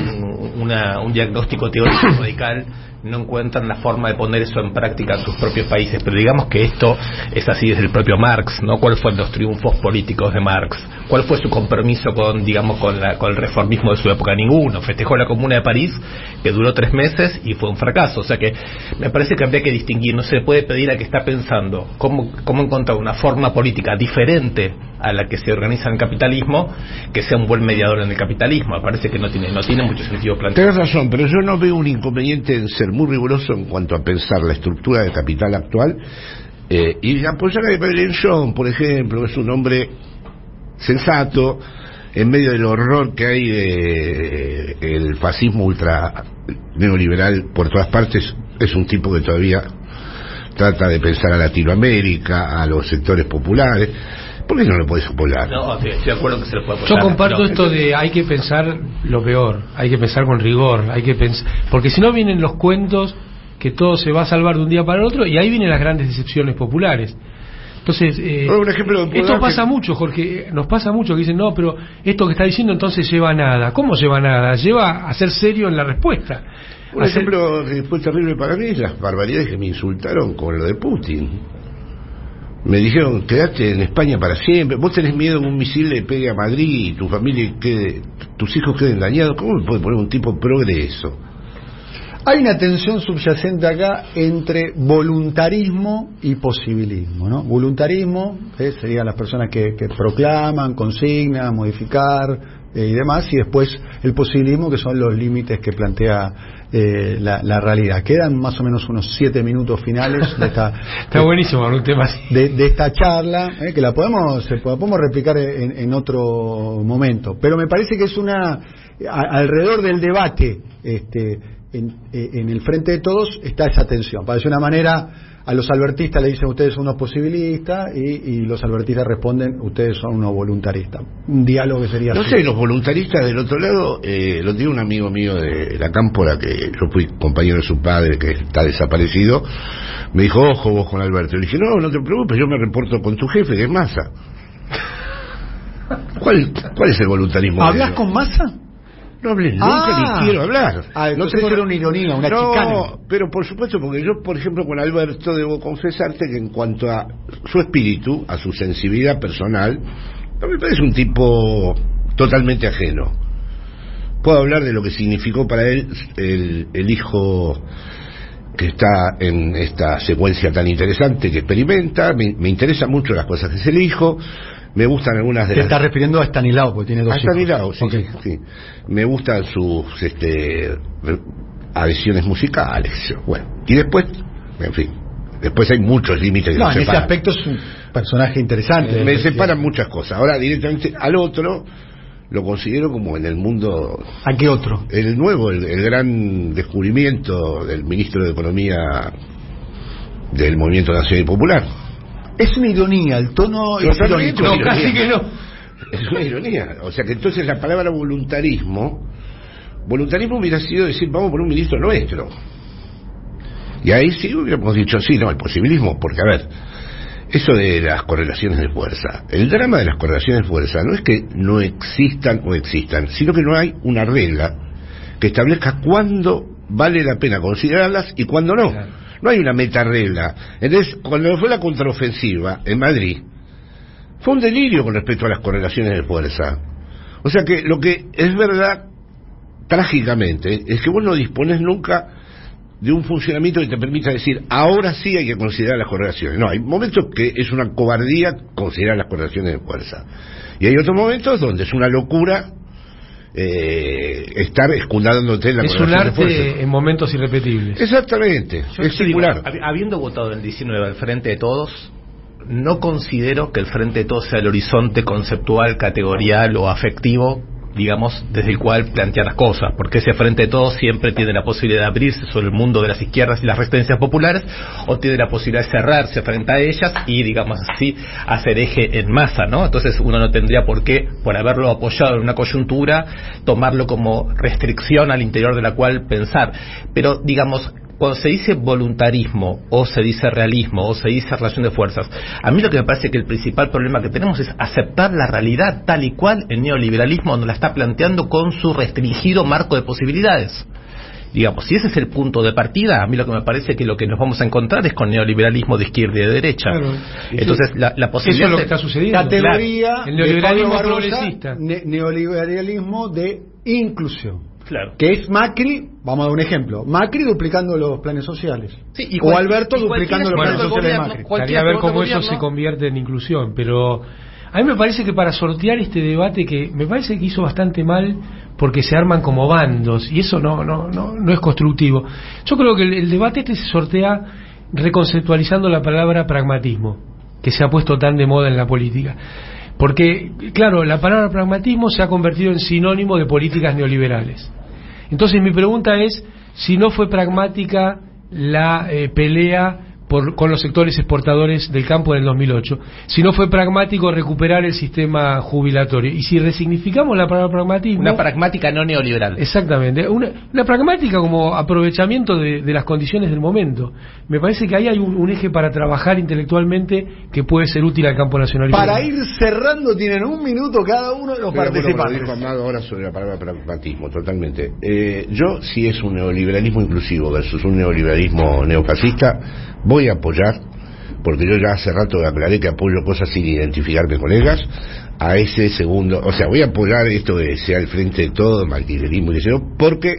un diagnóstico teórico radical no encuentran la forma de poner eso en práctica en sus propios países. Pero digamos que esto es así desde el propio Marx, ¿no? ¿Cuáles fueron los triunfos políticos de Marx? ¿Cuál fue su compromiso con el reformismo de su época? Ninguno. Festejó la Comuna de París, que duró 3 meses y fue un fracaso. O sea que me parece que habría que distinguir. No se le puede pedir al que está pensando cómo encontrar una forma política diferente a la que se organiza en el capitalismo, que sea un buen mediador en el capitalismo. Me parece que no tiene mucho sentido plantear. Tienes razón, pero yo no veo un inconveniente en ser muy riguroso en cuanto a pensar la estructura del capital actual y apoyar a Belenchon, por ejemplo, que es un hombre sensato en medio del horror que hay el fascismo ultra neoliberal por todas partes. Es un tipo que todavía trata de pensar a Latinoamérica, a los sectores populares. ¿Por qué no lo puedes apoyar? No, estoy de acuerdo que se lo puede apoyar. Yo comparto esto de hay que pensar lo peor, hay que pensar con rigor, hay que pensar, porque si no vienen los cuentos que todo se va a salvar de un día para el otro, y ahí vienen las grandes decepciones populares. Entonces, un ejemplo esto pasa mucho, Jorge, nos pasa mucho que dicen, no, pero esto que está diciendo entonces lleva a nada. ¿Cómo lleva a nada? Lleva a ser serio en la respuesta. Un ejemplo que fue terrible para mí es las barbaridades que me insultaron con lo de Putin. Me dijeron, quedate en España para siempre, vos tenés miedo que un misil le pegue a Madrid y tu familia quede, tus hijos queden dañados. ¿Cómo me puede poner un tipo progreso? Hay una tensión subyacente acá entre voluntarismo y posibilismo, ¿no? Voluntarismo serían las personas que proclaman, consignan, modificar y demás, y después el posibilismo, que son los límites que plantea la realidad. Quedan más o menos unos 7 minutos finales de esta está buenísimo un tema así. de esta charla, que la podemos replicar en otro momento, pero me parece que es alrededor del debate en el frente de todos está esa tensión. Parece una manera, a los albertistas le dicen ustedes son unos posibilistas y los albertistas responden ustedes son unos voluntaristas. Un diálogo que sería no así. sé, los voluntaristas del otro lado, lo tiene un amigo mío de la Cámpora, que yo fui compañero de su padre, que está desaparecido. Me dijo, ojo vos con Alberto. Le dije, no te preocupes, yo me reporto con tu jefe, que es Massa. ¿Cuál es el voluntarismo? ¿Hablas con Massa? No hablé nunca, ni quiero hablar. No sé si era una ironía, una chicana. No, pero por supuesto, porque yo, por ejemplo, con Alberto debo confesarte que en cuanto a su espíritu, a su sensibilidad personal, no me parece un tipo totalmente ajeno. Puedo hablar de lo que significó para él el hijo que está en esta secuencia tan interesante que experimenta. Me interesan mucho las cosas que es el hijo. Me gustan algunas de Te las... estás refiriendo a Estanislao, porque tiene 2 hijos. Estanislao, sí, okay. sí. Me gustan sus adhesiones musicales. Bueno, y después, en fin, después hay muchos límites que nos en ese separan. aspecto es un personaje interesante. Me separan muchas cosas. Ahora, directamente al otro, lo considero como en el mundo... ¿A qué otro? El nuevo, el gran descubrimiento del ministro de Economía del Movimiento Nacional y Popular. Es una ironía, el tono es irónico. No, casi que no. Es una ironía. O sea que entonces la palabra voluntarismo hubiera sido decir, vamos por un ministro nuestro. Y ahí sí hubiéramos dicho, sí, no, el posibilismo, porque a ver, eso de las correlaciones de fuerza, el drama de las correlaciones de fuerza no es que no existan o existan, sino que no hay una regla que establezca cuándo vale la pena considerarlas y cuándo no. Claro. No hay una meta-regla. Entonces, cuando fue la contraofensiva en Madrid, fue un delirio con respecto a las correlaciones de fuerza. O sea que lo que es verdad, trágicamente, es que vos no disponés nunca de un funcionamiento que te permita decir, ahora sí hay que considerar las correlaciones. No, hay momentos que es una cobardía considerar las correlaciones de fuerza. Y hay otros momentos donde es una locura estar escudándote en la es un arte en momentos irrepetibles. Exactamente, es singular. Habiendo votado el 19 al Frente de Todos, no considero que el Frente de Todos sea el horizonte conceptual, categorial o afectivo, digamos, desde el cual plantear las cosas, porque ese Frente de Todos siempre tiene la posibilidad de abrirse sobre el mundo de las izquierdas y las resistencias populares, o tiene la posibilidad de cerrarse frente a ellas y, digamos así, hacer eje en masa, ¿no? Entonces uno no tendría por qué, por haberlo apoyado en una coyuntura, tomarlo como restricción al interior de la cual pensar. Pero, digamos, cuando se dice voluntarismo, o se dice realismo, o se dice relación de fuerzas, a mí lo que me parece que el principal problema que tenemos es aceptar la realidad tal y cual el neoliberalismo nos la está planteando con su restringido marco de posibilidades. Digamos, si ese es el punto de partida, a mí lo que me parece que lo que nos vamos a encontrar es con neoliberalismo de izquierda y de derecha. Claro. Entonces, la posibilidad... Eso es lo que está sucediendo. Categoría el neoliberalismo de progresista. Neoliberalismo de inclusión. Claro. Que es Macri, vamos a dar un ejemplo, Macri duplicando los planes sociales, sí, o Alberto duplicando los planes sociales de Macri. Estaría a ver cómo eso se convierte en inclusión, pero a mí me parece que para sortear este debate, que me parece que hizo bastante mal, porque se arman como bandos, y eso no es constructivo. Yo creo que el debate este se sortea reconceptualizando la palabra pragmatismo, que se ha puesto tan de moda en la política. Porque, claro, la palabra pragmatismo se ha convertido en sinónimo de políticas neoliberales. Entonces mi pregunta es si no fue pragmática la pelea con los sectores exportadores del campo en el 2008, sino fue pragmático recuperar el sistema jubilatorio. Y si resignificamos la palabra pragmatismo... Una pragmática no neoliberal. Exactamente, una pragmática como aprovechamiento de las condiciones del momento. Me parece que ahí hay un eje para trabajar intelectualmente que puede ser útil al campo nacional. Para ir cerrando, tienen 1 minuto cada uno de los participantes. Dijo Amado ahora sobre la palabra pragmatismo, totalmente. Yo, si es un neoliberalismo inclusivo versus un neoliberalismo neofascista, voy a apoyar, porque yo ya hace rato aclaré que apoyo cosas sin identificarme con ellas, a ese segundo, o sea, voy a apoyar esto de sea el frente de todo, el kirchnerismo y eso, porque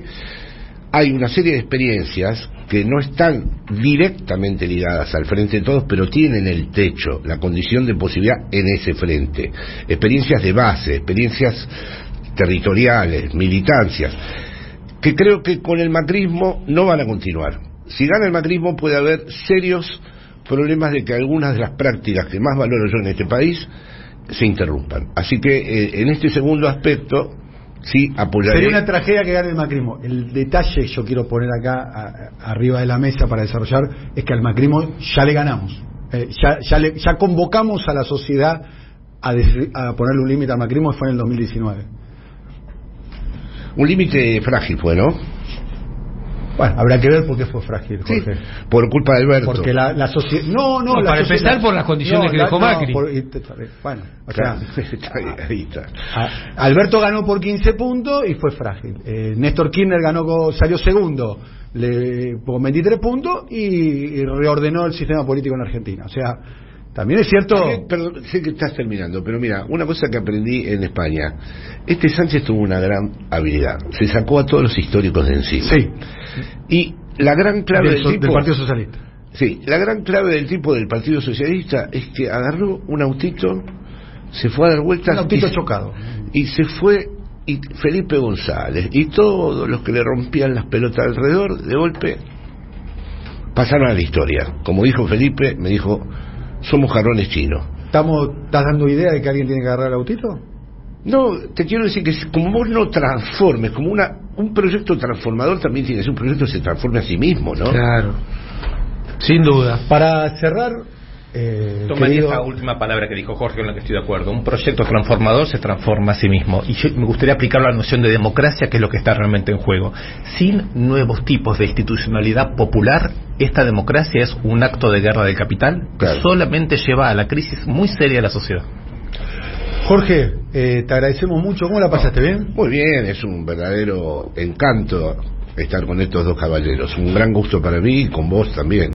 hay una serie de experiencias que no están directamente ligadas al frente de todos, pero tienen el techo, la condición de posibilidad en ese frente. Experiencias de base, experiencias territoriales, militancias, que creo que con el macrismo no van a continuar. Si gana el macrismo puede haber serios problemas de que algunas de las prácticas que más valoro yo en este país se interrumpan. Así que en este segundo aspecto sí apoyaré. Sería una tragedia que gane el macrismo. El detalle que yo quiero poner acá arriba de la mesa para desarrollar es que al macrismo ya le ganamos. Ya convocamos a la sociedad a ponerle un límite al macrismo, fue en el 2019. Un límite frágil fue, ¿no? Bueno, habrá que ver por qué fue frágil, Jorge. Sí, por culpa de Alberto. Porque la sociedad... No, para empezar por las condiciones que dejó Macri. Bueno, o sea... Ahí está. Alberto ganó por 15 puntos y fue frágil. Néstor Kirchner salió segundo con 23 puntos y reordenó el sistema político en Argentina. O sea, también es cierto... Perdón, sé que estás terminando, pero mira, una cosa que aprendí en España. Sánchez tuvo una gran habilidad. Se sacó a todos los históricos de encima. Sí. Y la gran clave del Partido Socialista. Sí, la gran clave del tipo del Partido Socialista es que agarró un autito, se fue a dar vueltas... Un autito chocado. Y se fue, y Felipe González, y todos los que le rompían las pelotas alrededor, de golpe, pasaron a la historia. Como dijo Felipe, me dijo... Somos jarrones chinos. ¿Estás dando idea de que alguien tiene que agarrar el autito? No, te quiero decir que como vos no transformes, como un proyecto transformador también tiene que ser un proyecto que se transforme a sí mismo, ¿no? Claro, sin duda. Para cerrar... Tomaría esa última palabra que dijo Jorge, con la que estoy de acuerdo. Un proyecto transformador se transforma a sí mismo. Y yo me gustaría aplicar la noción de democracia, que es lo que está realmente en juego. Sin nuevos tipos de institucionalidad popular, esta democracia es un acto de guerra del capital, claro, que solamente lleva a la crisis muy seria de la sociedad. Jorge, te agradecemos mucho. ¿Cómo la pasaste? ¿Bien? Muy bien, es un verdadero encanto estar con estos dos caballeros. Un gran gusto para mí y con vos también.